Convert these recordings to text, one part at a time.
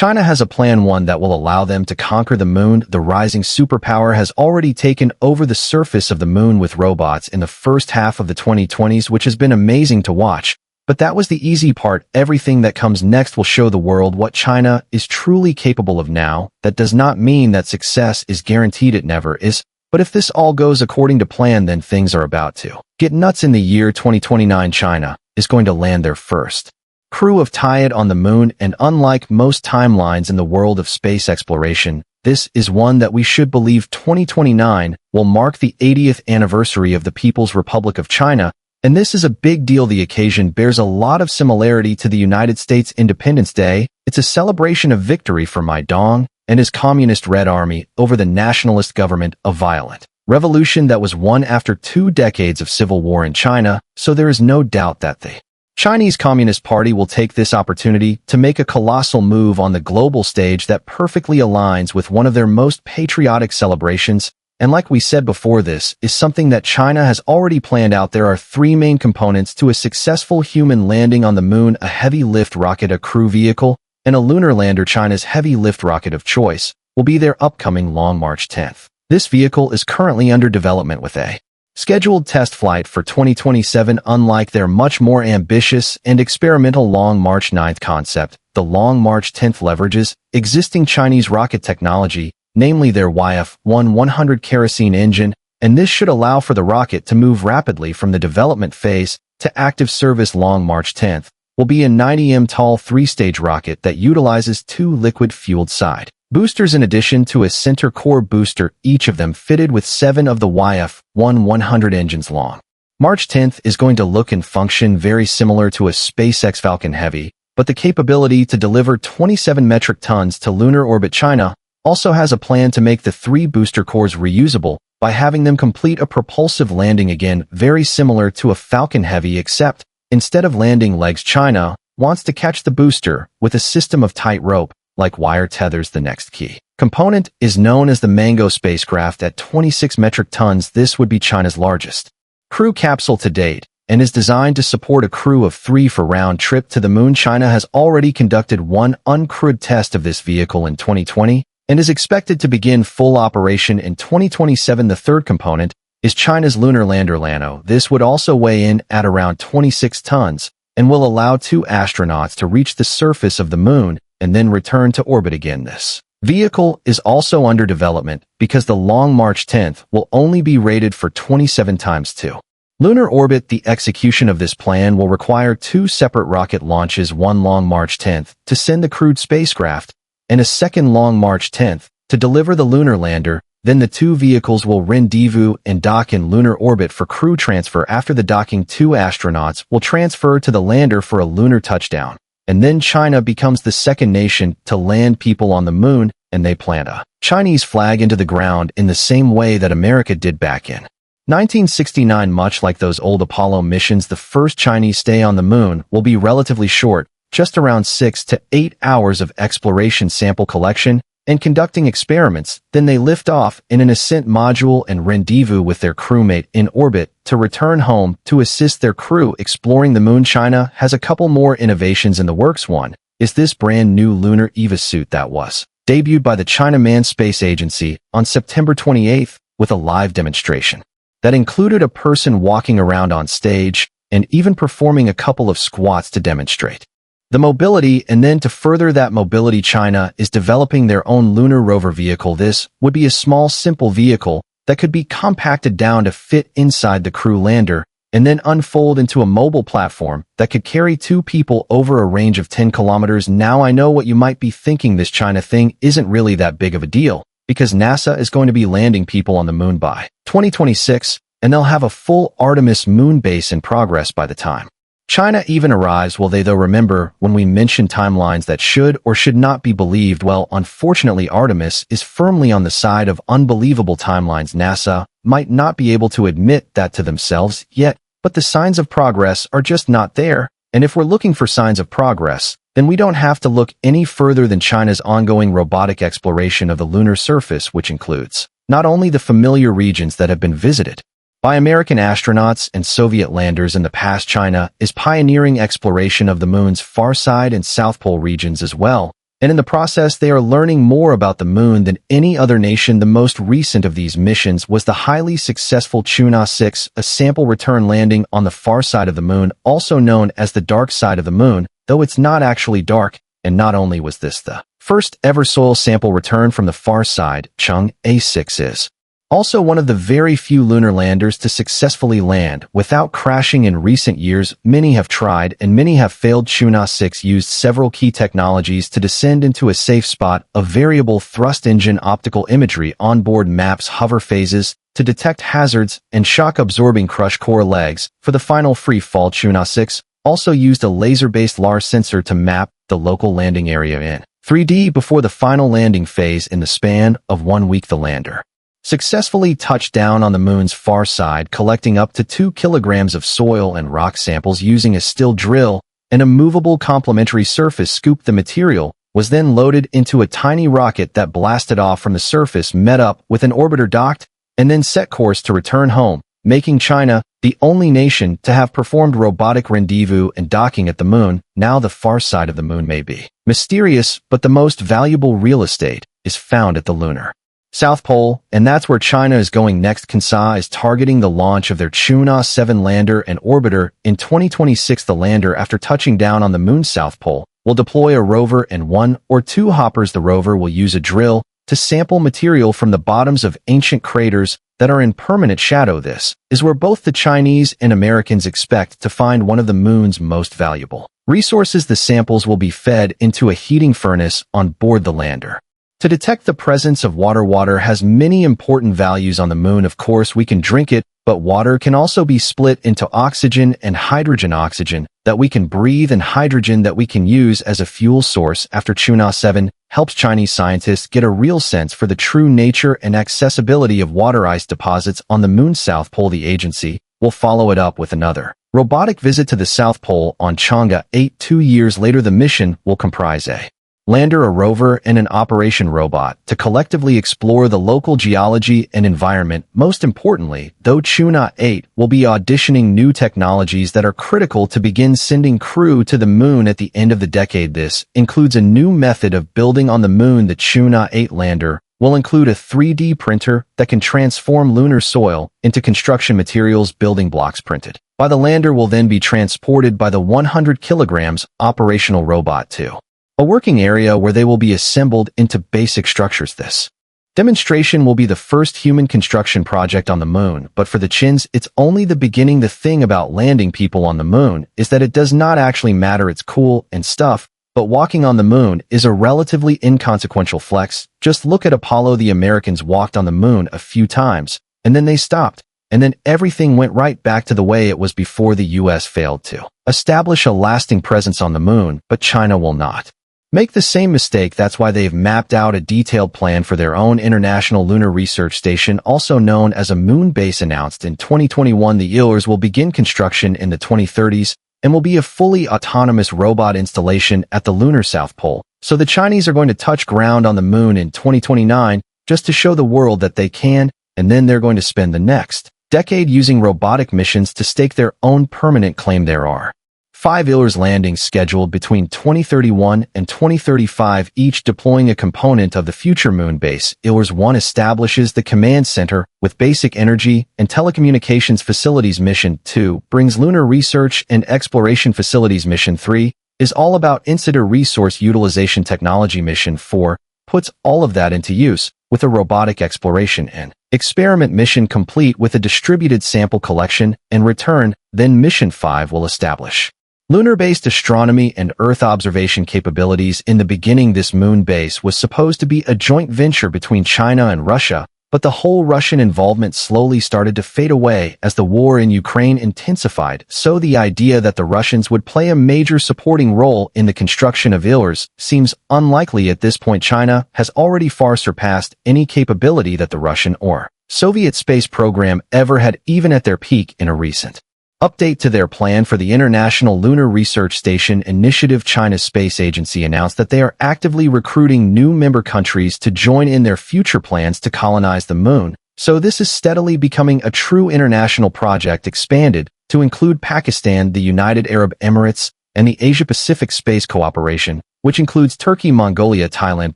China has a plan, one that will allow them to conquer the moon. The rising superpower has already taken over the surface of the moon with robots in the first half of the 2020s, which has been amazing to watch. But that was the easy part. Everything that comes next will show the world what China is truly capable of now. That does not mean that success is guaranteed. It never is. But if this all goes according to plan, then things are about to get nuts. In the year 2029, China is going to land their first crew of Tian on the moon, and unlike most timelines in the world of space exploration, this is one that we should believe 2029 will mark the 80th anniversary of the People's Republic of China, and this is a big deal. The occasion bears a lot of similarity to the United States Independence Day. It's a celebration of victory for Mao Zedong and his Communist Red Army over the nationalist government, a violent revolution that was won after 2 decades of civil war in China, so there is no doubt that the Chinese Communist Party will take this opportunity to make a colossal move on the global stage that perfectly aligns with one of their most patriotic celebrations. And like we said before, this is something that China has already planned out. There are 3 main components to a successful human landing on the moon: a heavy lift rocket, a crew vehicle, and a lunar lander. China's heavy lift rocket of choice will be their upcoming Long March 10. This vehicle is currently under development with a scheduled test flight for 2027. Unlike their much more ambitious and experimental Long March 9 concept, the Long March 10 leverages existing Chinese rocket technology, namely their YF-1 100 kerosene engine, and this should allow for the rocket to move rapidly from the development phase to active service. Long March 10 will be a 90 tall 3-stage rocket that utilizes 2 liquid-fueled side boosters in addition to a center core booster, each of them fitted with 7 of the YF-1 100 engines. Long March 10 is going to look and function very similar to a SpaceX Falcon Heavy, but the capability to deliver 27 metric tons to lunar orbit. China also has a plan to make the 3 booster cores reusable by having them complete a propulsive landing, again very similar to a Falcon Heavy, except instead of landing legs, China wants to catch the booster with a system of tight rope like wire tethers. The next key component is known as the Mango spacecraft at 26 metric tons. This would be China's largest crew capsule to date and is designed to support a crew of 3 for round trip to the moon. China has already conducted 1 uncrewed test of this vehicle in 2020 and is expected to begin full operation in 2027. The third component is China's lunar lander Lano. This would also weigh in at around 26 tons and will allow 2 astronauts to reach the surface of the moon and then return to orbit again. This vehicle is also under development because the Long March 10 will only be rated for 27 times 2 lunar orbit. The execution of this plan will require 2 separate rocket launches, one Long March 10 to send the crewed spacecraft and a second Long March 10 to deliver the lunar lander. Then the 2 vehicles will rendezvous and dock in lunar orbit for crew transfer. After the docking, 2 astronauts will transfer to the lander for a lunar touchdown. And then China becomes the second nation to land people on the moon, and they plant a Chinese flag into the ground in the same way that America did back in 1969. Much like those old Apollo missions, the first Chinese stay on the moon will be relatively short, just around 6 to 8 hours of exploration, sample collection, and conducting experiments. Then they lift off in an ascent module and rendezvous with their crewmate in orbit to return home to assist their crew exploring the moon. China has a couple more innovations in the works. One is this brand new lunar EVA suit that was debuted by the China Manned Space Agency on September 28th with a live demonstration that included a person walking around on stage and even performing a couple of squats to demonstrate the mobility. And then to further that mobility, China is developing their own lunar rover vehicle. This would be a small, simple vehicle that could be compacted down to fit inside the crew lander and then unfold into a mobile platform that could carry 2 people over a range of 10 kilometers. Now I know what you might be thinking, this China thing isn't really that big of a deal because NASA is going to be landing people on the moon by 2026 and they'll have a full Artemis moon base in progress by the time China even arrives. Will they, though? Remember when we mentioned timelines that should or should not be believed? Well, unfortunately, Artemis is firmly on the side of unbelievable timelines. NASA might not be able to admit that to themselves yet, but the signs of progress are just not there. And if we're looking for signs of progress, then we don't have to look any further than China's ongoing robotic exploration of the lunar surface, which includes not only the familiar regions that have been visited by American astronauts and Soviet landers in the past. China is pioneering exploration of the moon's far side and South Pole regions as well, And in the process, they are learning more about the moon than any other nation. The most recent of these missions was the highly successful Chuna 6, a sample return landing on the far side of the moon, also known as the dark side of the moon, though it's not actually dark. And not only was this the first ever soil sample return from the far side, Chang'e 6 is also one of the very few lunar landers to successfully land without crashing. In recent years. Many have tried and many have failed. Chuna 6 used several key technologies to descend into a safe spot of variable thrust engine optical imagery onboard maps, hover phases to detect hazards, and shock-absorbing crush core legs. For the final free fall, Chuna 6 also used a laser-based LAR sensor to map the local landing area in 3D before the final landing phase. In the span of 1 week, the lander successfully touched down on the moon's far side, collecting up to 2 kilograms of soil and rock samples using a still drill and a movable complementary surface scoop. The material was then loaded into a tiny rocket that blasted off from the surface, met up with an orbiter, docked, and then set course to return home, making China the only nation to have performed robotic rendezvous and docking at the moon. Now the far side of the moon may be mysterious, but the most valuable real estate is found at the lunar South Pole, and that's where China is going next. CNSA is targeting the launch of their Chuna 7 lander and orbiter in 2026. The lander, after touching down on the moon's South Pole, will deploy a rover and 1 or 2 hoppers. The rover will use a drill to sample material from the bottoms of ancient craters that are in permanent shadow. This is where both the Chinese and Americans expect to find one of the moon's most valuable resources. The samples will be fed into a heating furnace on board the lander to detect the presence of water. Water has many important values on the moon. Of course, we can drink it, but water can also be split into oxygen and hydrogen. Oxygen that we can breathe and hydrogen that we can use as a fuel source. After Chuna 7 helps Chinese scientists get a real sense for the true nature and accessibility of water ice deposits on the moon's South Pole, the agency will follow it up with another robotic visit to the South Pole on Chang'e 8. 2 years later, the mission will comprise a lander, a rover, and an operation robot to collectively explore the local geology and environment. Most importantly, though, Chuna 8 will be auditioning new technologies that are critical to begin sending crew to the moon at the end of the decade. This includes a new method of building on the moon. The Chuna 8 lander will include a 3D printer that can transform lunar soil into construction materials. Building blocks printed by the lander will then be transported by the 100 kilograms operational robot to a working area where they will be assembled into basic structures. This demonstration will be the first human construction project on the moon, but for the Chins, it's only the beginning. The thing about landing people on the moon is that it does not actually matter. It's cool and stuff, but walking on the moon is a relatively inconsequential flex. Just look at Apollo. The Americans walked on the moon a few times, and then they stopped, and then everything went right back to the way it was before. The US failed to establish a lasting presence on the moon, but China will not make the same mistake. That's why they've mapped out a detailed plan for their own International Lunar Research Station, also known as a moon base. Announced in 2021, the ILRS will begin construction in the 2030s and will be a fully autonomous robot installation at the lunar South Pole. So the Chinese are going to touch ground on the moon in 2029 just to show the world that they can, and then they're going to spend the next decade using robotic missions to stake their own permanent claim. There are 5 ILRS landings scheduled between 2031 and 2035, each deploying a component of the future moon base. ILRS 1 establishes the command center with basic energy and telecommunications facilities. Mission 2 brings lunar research and exploration facilities. Mission 3 is all about in-situ resource utilization technology. Mission 4 puts all of that into use with a robotic exploration and experiment mission, complete with a distributed sample collection and return. Then Mission 5 will establish lunar-based astronomy and Earth observation capabilities. In the beginning, this moon base was supposed to be a joint venture between China and Russia, but the whole Russian involvement slowly started to fade away as the war in Ukraine intensified. So the idea that the Russians would play a major supporting role in the construction of ILRS seems unlikely at this point. China has already far surpassed any capability that the Russian or Soviet space program ever had, even at their peak. In a recent update to their plan for the International Lunar Research Station initiative, China's space agency announced that they are actively recruiting new member countries to join in their future plans to colonize the moon. So this is steadily becoming a true international project, expanded to include Pakistan, the United Arab Emirates, and the Asia-Pacific Space Cooperation. which includes Turkey, Mongolia, Thailand,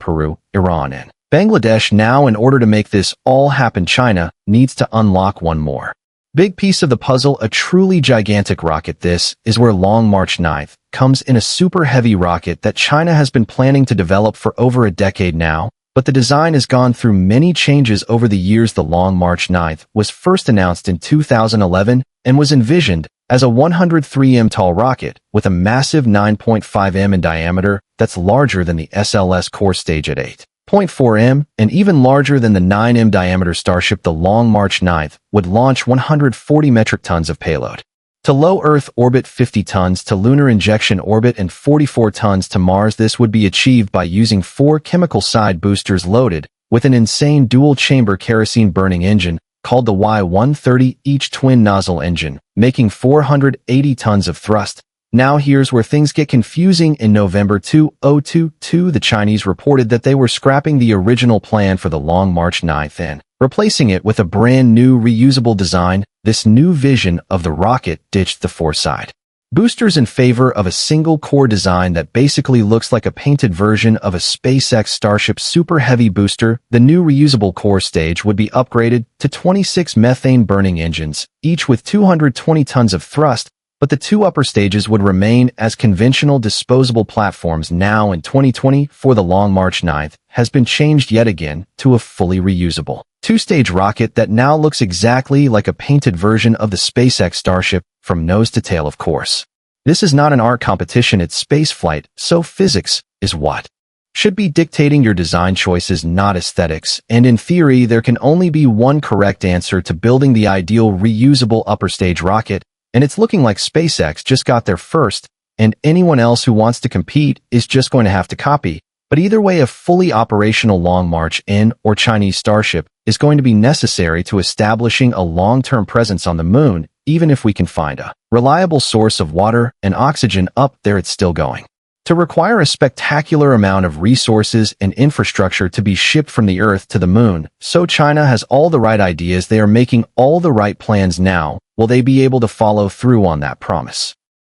Peru, Iran, and Bangladesh. Now, in order to make this all happen, China needs to unlock one more big piece of the puzzle, a truly gigantic rocket. This is where Long March 9 comes in, a super heavy rocket that China has been planning to develop for over a decade now, but the design has gone through many changes over the years. The Long March 9 was first announced in 2011 and was envisioned as a 103 tall rocket with a massive 9.5 in diameter that's larger than the SLS core stage at 8.4 and even larger than the 9 diameter Starship. The Long March 9 would launch 140 metric tons of payload to low Earth orbit, 50 tons to lunar injection orbit, and 44 tons to Mars. This would be achieved by using 4 chemical side boosters loaded with an insane dual-chamber kerosene-burning engine called the Y-130, each twin-nozzle engine, making 480 tons of thrust. Now here's where things get confusing. In November 2022, the Chinese reported that they were scrapping the original plan for the Long March 9 and replacing it with a brand new reusable design. This new vision of the rocket ditched the 4-side boosters in favor of a single core design that basically looks like a painted version of a SpaceX Starship Super Heavy booster. The new reusable core stage would be upgraded to 26 methane-burning engines, each with 220 tons of thrust, but the 2 upper stages would remain as conventional disposable platforms. Now in 2024, the Long March 9 has been changed yet again to a fully reusable 2-stage rocket that now looks exactly like a painted version of the SpaceX Starship from nose to tail. Of course, this is not an art competition, it's spaceflight, so physics is what should be dictating your design choices, not aesthetics. And in theory, there can only be one correct answer to building the ideal reusable upper stage rocket, and it's looking like SpaceX just got there first, and anyone else who wants to compete is just going to have to copy. But either way, a fully operational Long March in or Chinese Starship is going to be necessary to establishing a long-term presence on the moon. Even if we can find a reliable source of water and oxygen up there, it's still going to require a spectacular amount of resources and infrastructure to be shipped from the Earth to the moon. So China has all the right ideas, they are making all the right plans now. Will they be able to follow through on that promise?